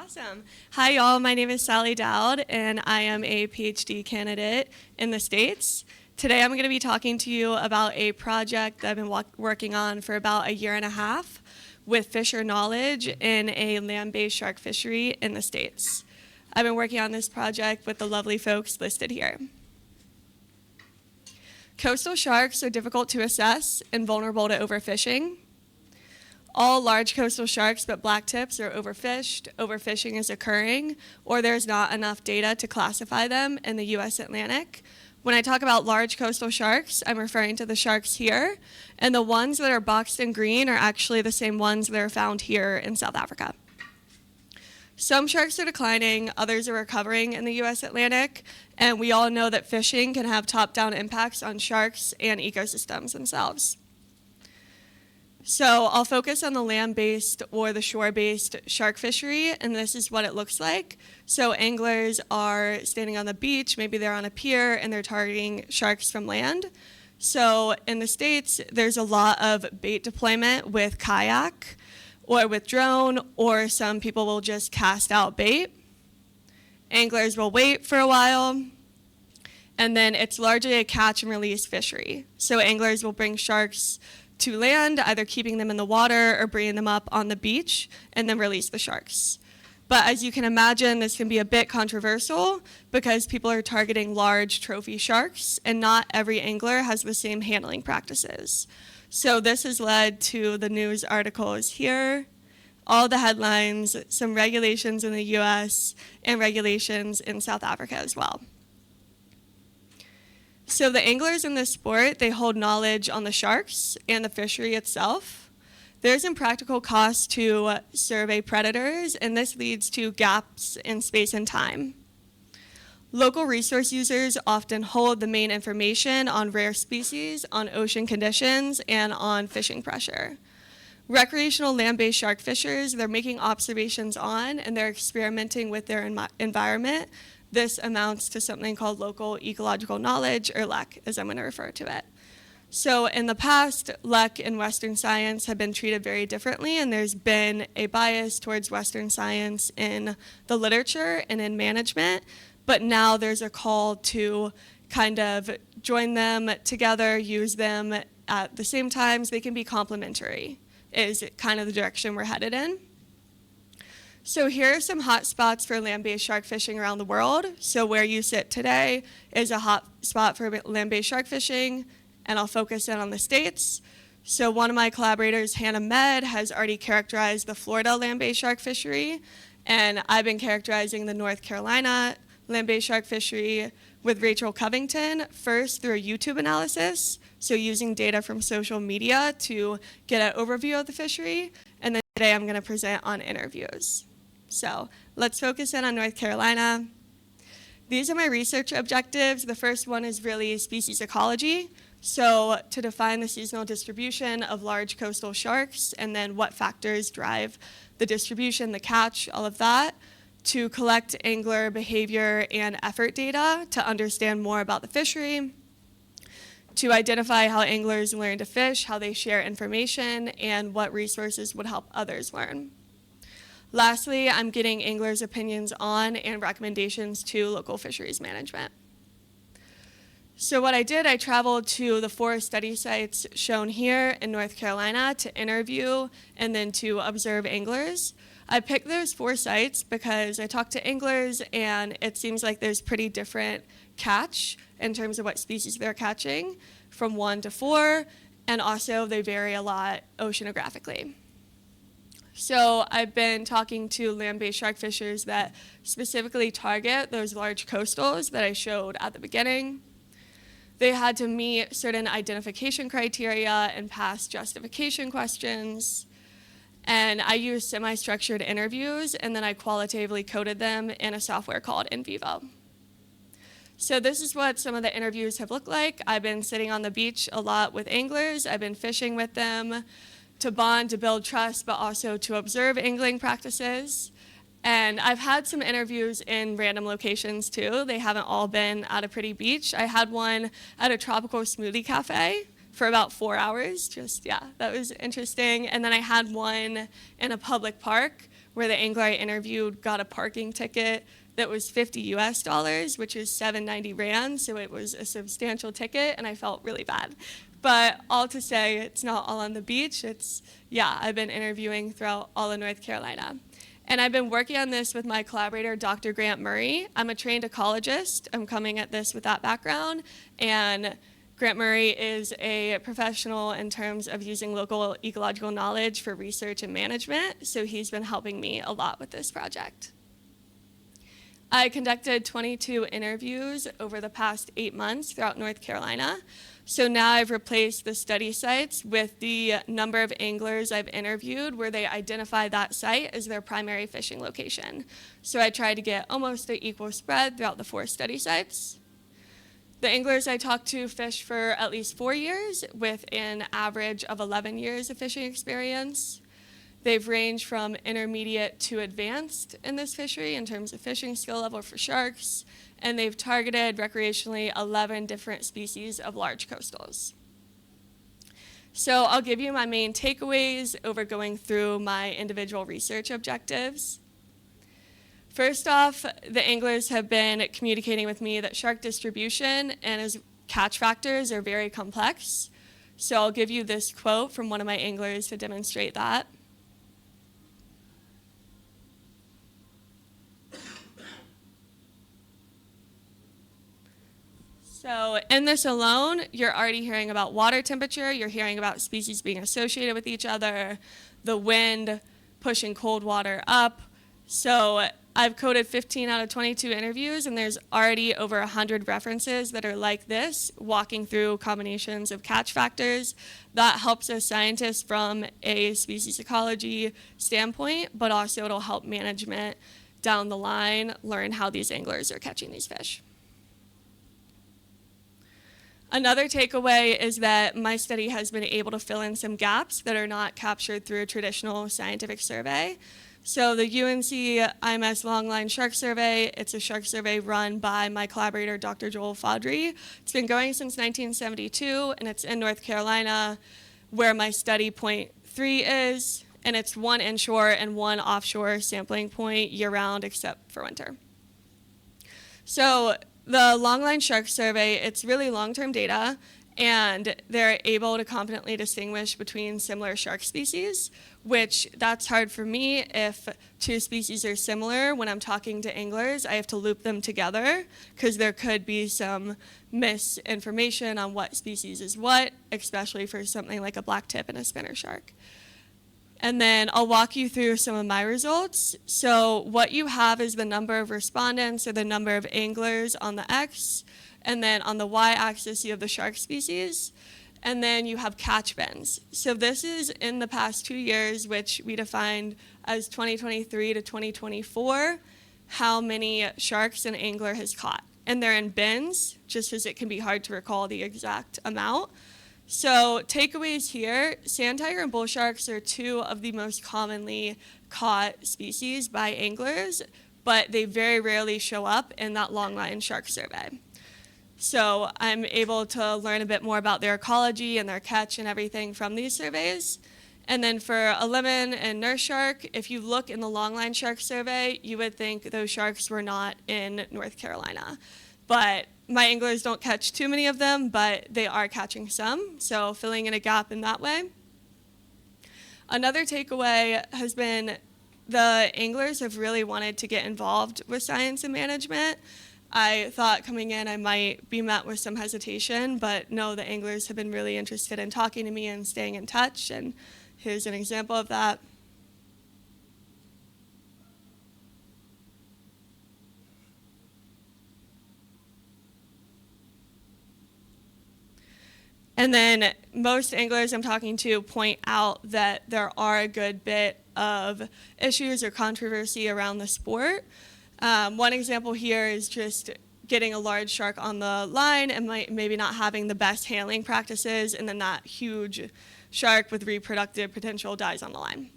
Awesome. Hi, y'all. My name is Sally Dowd, and I am a PhD candidate in the States. Today, I'm going to be talking to you about a project that I've been working on for about a year and a half with fisher knowledge in a land-based shark fishery in the States. I've been working on this project with the lovely folks listed here. Coastal sharks are difficult to assess and vulnerable to overfishing. All large coastal sharks but blacktips are overfished, overfishing is occurring, or there's not enough data to classify them in the U.S. Atlantic. When I talk about large coastal sharks, I'm referring to the sharks here, and the ones that are boxed in green are actually the same ones that are found here in South Africa. Some sharks are declining, others are recovering in the U.S. Atlantic, and we all know that fishing can have top-down impacts on sharks and ecosystems themselves. So I'll focus on the land-based or the shore-based shark fishery, and this is what it looks like. So anglers are standing on the beach, maybe they're on a pier, and they're targeting sharks from land. So in the States, there's a lot of bait deployment with kayak or with drone, or some people will just cast out bait. Anglers will wait for a while, and then it's largely a catch and release fishery. So anglers will bring sharks to land, either keeping them in the water or bringing them up on the beach, and then release the sharks. But as you can imagine, this can be a bit controversial because people are targeting large trophy sharks, and not every angler has the same handling practices. So this has led to the news articles here, all the headlines, some regulations in the US, and regulations in South Africa as well. So the anglers in this sport, they hold knowledge on the sharks and the fishery itself. There's impractical costs to survey predators, and this leads to gaps in space and time. Local resource users often hold the main information on rare species, on ocean conditions, and on fishing pressure. Recreational land-based shark fishers, they're making observations on and they're experimenting with their environment. This amounts to something called local ecological knowledge, or LEK, as I'm going to refer to it. So in the past, LEK and Western science have been treated very differently, and there's been a bias towards Western science in the literature and in management, but now there's a call to kind of join them together, use them at the same times. They can be complementary, is kind of the direction we're headed in. So here are some hot spots for land-based shark fishing around the world. So where you sit today is a hot spot for land-based shark fishing, and I'll focus in on the States. So one of my collaborators, Hannah Med, has already characterized the Florida land-based shark fishery, and I've been characterizing the North Carolina land-based shark fishery with Rachel Covington, first through a YouTube analysis, so using data from social media to get an overview of the fishery, and then today I'm going to present on interviews. So let's focus in on North Carolina. These are my research objectives. The first one is really species ecology. So to define the seasonal distribution of large coastal sharks, and then what factors drive the distribution, the catch, all of that. To collect angler behavior and effort data to understand more about the fishery. To identify how anglers learn to fish, how they share information, and what resources would help others learn. Lastly, I'm getting anglers' opinions on and recommendations to local fisheries management. So what I did, I traveled to the 4 study sites shown here in North Carolina to interview and then to observe anglers. I picked those 4 sites because I talked to anglers and it seems like there's pretty different catch in terms of what species they're catching from 1 to 4, and also they vary a lot oceanographically. So I've been talking to land-based shark fishers that specifically target those large coastals that I showed at the beginning. They had to meet certain identification criteria and pass justification questions. And I used semi-structured interviews, and then I qualitatively coded them in a software called NVivo. So this is what some of the interviews have looked like. I've been sitting on the beach a lot with anglers. I've been fishing with them to bond, to build trust, but also to observe angling practices. And I've had some interviews in random locations too. They haven't all been at a pretty beach. I had one at a tropical smoothie cafe for about 4 hours. That was interesting. And then I had one in a public park where the angler I interviewed got a parking ticket that was $50 US, which is 790 Rand, so it was a substantial ticket, and I felt really bad. But all to say, it's not all on the beach. I've been interviewing throughout all of North Carolina. And I've been working on this with my collaborator, Dr. Grant Murray. I'm a trained ecologist. I'm coming at this with that background. And Grant Murray is a professional in terms of using local ecological knowledge for research and management. So he's been helping me a lot with this project. I conducted 22 interviews over the past 8 months throughout North Carolina. So now I've replaced the study sites with the number of anglers I've interviewed where they identify that site as their primary fishing location. So I tried to get almost an equal spread throughout the 4 study sites. The anglers I talked to fish for at least 4 years with an average of 11 years of fishing experience. They've ranged from intermediate to advanced in this fishery in terms of fishing skill level for sharks, and they've targeted recreationally 11 different species of large coastals. So I'll give you my main takeaways over going through my individual research objectives. First off, the anglers have been communicating with me that shark distribution and his catch factors are very complex. So I'll give you this quote from one of my anglers to demonstrate that. So in this alone, you're already hearing about water temperature, you're hearing about species being associated with each other, the wind pushing cold water up. So I've coded 15 out of 22 interviews, and there's already over 100 references that are like this, walking through combinations of catch factors. That helps us scientists from a species ecology standpoint, but also it'll help management down the line learn how these anglers are catching these fish. Another takeaway is that my study has been able to fill in some gaps that are not captured through a traditional scientific survey. So the UNC IMS Longline Shark Survey, it's a shark survey run by my collaborator, Dr. Joel Fodry. It's been going since 1972, and it's in North Carolina, where my study point 3 is, and it's 1 inshore and 1 offshore sampling point year-round except for winter. So the Longline Shark Survey, it's really long-term data, and they're able to confidently distinguish between similar shark species, which that's hard for me if 2 species are similar. When I'm talking to anglers, I have to loop them together because there could be some misinformation on what species is what, especially for something like a black tip and a spinner shark. And then I'll walk you through some of my results. So what you have is the number of respondents or the number of anglers on the X, and then on the Y-axis you have the shark species, and then you have catch bins. So this is in the past 2 years, which we defined as 2023 to 2024, how many sharks an angler has caught. And they're in bins, just as it can be hard to recall the exact amount. So takeaways here, sand tiger and bull sharks are 2 of the most commonly caught species by anglers, but they very rarely show up in that longline shark survey. So I'm able to learn a bit more about their ecology and their catch and everything from these surveys. And then for a lemon and nurse shark, if you look in the longline shark survey, you would think those sharks were not in North Carolina. But my anglers don't catch too many of them, but they are catching some, so filling in a gap in that way. Another takeaway has been the anglers have really wanted to get involved with science and management. I thought coming in I might be met with some hesitation, but no, the anglers have been really interested in talking to me and staying in touch, and here's an example of that. And then most anglers I'm talking to point out that there are a good bit of issues or controversy around the sport. One example here is just getting a large shark on the line and maybe not having the best handling practices, and then that huge shark with reproductive potential dies on the line.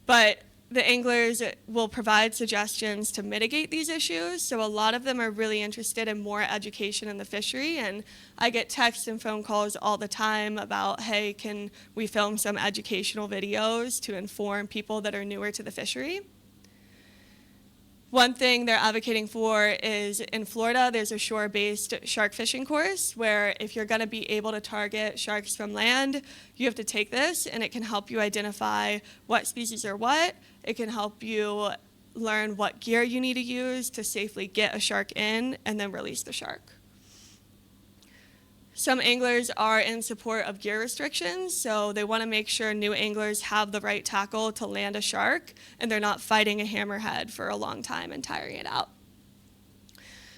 But the anglers will provide suggestions to mitigate these issues. So a lot of them are really interested in more education in the fishery. And I get texts and phone calls all the time about, hey, can we film some educational videos to inform people that are newer to the fishery? One thing they're advocating for is in Florida, there's a shore-based shark fishing course where if you're going to be able to target sharks from land, you have to take this, and it can help you identify what species are what. It can help you learn what gear you need to use to safely get a shark in and then release the shark. Some anglers are in support of gear restrictions, so they want to make sure new anglers have the right tackle to land a shark and they're not fighting a hammerhead for a long time and tiring it out.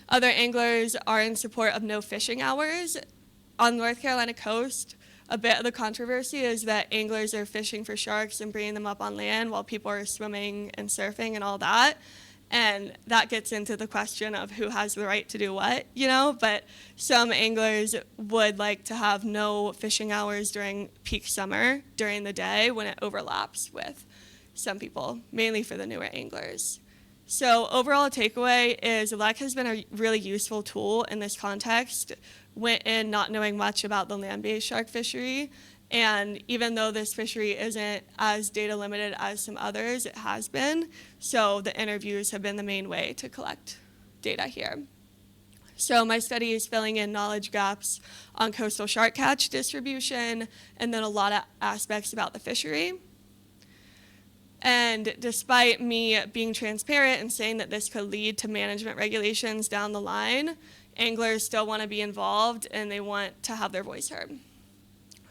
Other anglers are in support of no fishing hours. On North Carolina coast, a bit of the controversy is that anglers are fishing for sharks and bringing them up on land while people are swimming and surfing and all that. And that gets into the question of who has the right to do what, but some anglers would like to have no fishing hours during peak summer during the day when it overlaps with some people, mainly for the newer anglers. So overall takeaway is LEC has been a really useful tool in this context, went in not knowing much about the land-based shark fishery. And even though this fishery isn't as data limited as some others, it has been. So the interviews have been the main way to collect data here. So my study is filling in knowledge gaps on coastal shark catch distribution, and then a lot of aspects about the fishery. And despite me being transparent and saying that this could lead to management regulations down the line, anglers still want to be involved and they want to have their voice heard.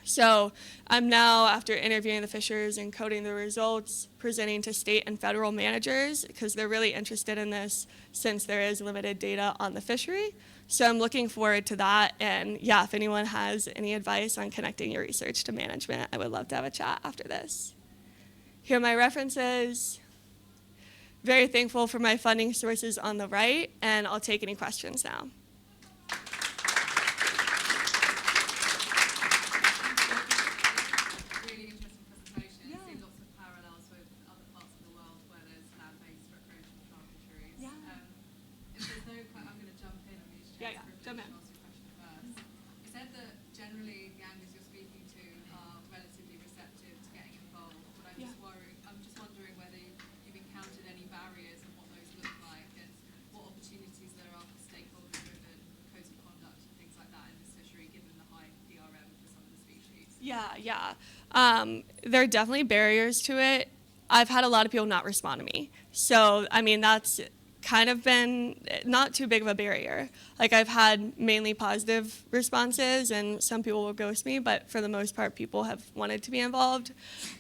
So I'm now, after interviewing the fishers and coding the results, presenting to state and federal managers because they're really interested in this since there is limited data on the fishery. So I'm looking forward to that. And yeah, if anyone has any advice on connecting your research to management, I would love to have a chat after this. Here are my references. Very thankful for my funding sources on the right, and I'll take any questions now. There are definitely barriers to it. I've had a lot of people not respond to me. So, I mean, that's kind of been not too big of a barrier. Like, I've had mainly positive responses, and some people will ghost me, but for the most part, people have wanted to be involved.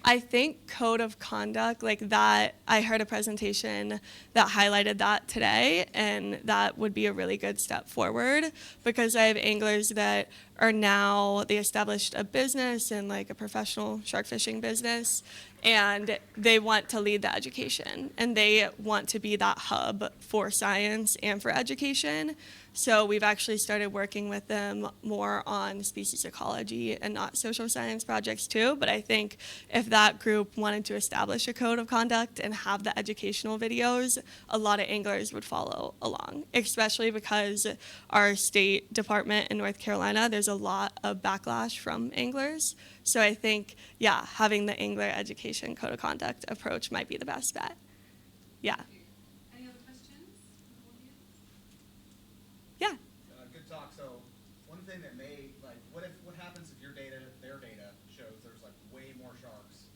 I think code of conduct, like that, I heard a presentation that highlighted that today, and that would be a really good step forward because I have anglers that are now, they established a business and like a professional shark fishing business, and they want to lead the education, and they want to be that hub for science and for education. So we've actually started working with them more on species ecology and not social science projects too. But I think if that group wanted to establish a code of conduct and have the educational videos, a lot of anglers would follow along, especially because our state department in North Carolina, there's a lot of backlash from anglers. So I think, yeah, having the angler education code of conduct approach might be the best bet. Yeah. Any other questions? Yeah. Good talk. So one thing that may, like, what happens if your data, their data shows there's like way more sharks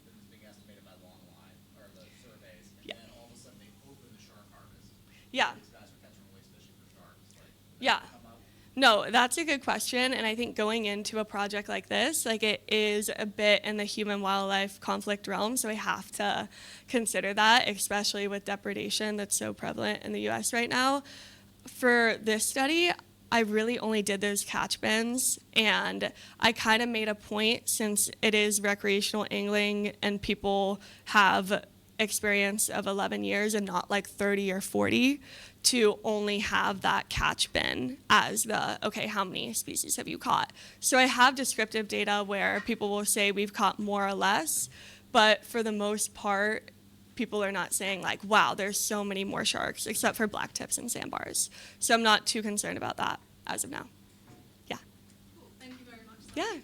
than is being estimated by Longline or the surveys, and then all of a sudden they open the shark harvest. Yeah. These guys are catching release fishing for sharks. Like, yeah. No, that's a good question, and I think going into a project like this, like it is a bit in the human-wildlife conflict realm, so we have to consider that, especially with depredation that's so prevalent in the U.S. right now. For this study, I really only did those catch bins, and I kind of made a point, since it is recreational angling and people have experience of 11 years and not like 30 or 40, to only have that catch bin as the, okay, how many species have you caught? So I have descriptive data where people will say we've caught more or less, but for the most part, people are not saying like, wow, there's so many more sharks, except for black tips and sandbars. So I'm not too concerned about that as of now. Yeah. Cool. Thank you very much. Yeah.